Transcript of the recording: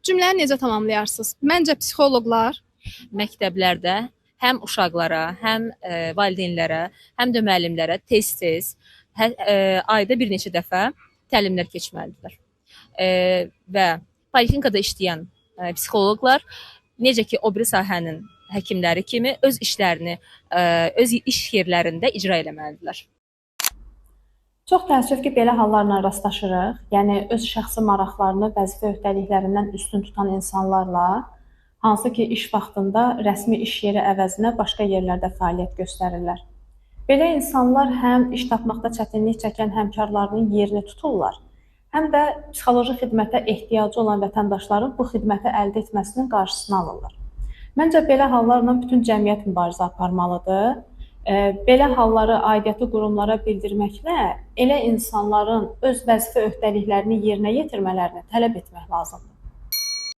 Cümləni necə tamamlayarsınız? Məncə psixoloqlar Məktəblərdə həm uşaqlara, həm valideynlərə, həm də müəllimlərə tez-tez ayda bir neçə dəfə təlimlər keçməlidirlər. Və poliklinikada işləyən psixoloqlar necə ki o biri sahənin həkimləri kimi öz işlərini öz iş yerlərində icra etməlidirlər. Çox təəssüf ki, belə hallarla rastlaşırıq. Yəni öz şəxsi maraqlarını vəzifə öhdəliklərindən üstün tutan insanlarla, hansı ki, iş vaxtında rəsmi iş yeri əvəzinə başqa yerlərdə fəaliyyət göstərirlər. Belə insanlar həm iş tapmaqda çətinlik çəkən həmkarlarının yerini tuturlar, həm də psixoloji xidmətə ehtiyacı olan vətəndaşların bu xidməti əldə etməsinin qarşısını alırlar. Məncə belə hallarla bütün cəmiyyət mübarizə aparmalıdır. Belə halları aidiyyatı qurumlara bildirməklə elə insanların öz vəzifə öhdəliklərini yerinə yetirmələrini tələb etmək lazımdır.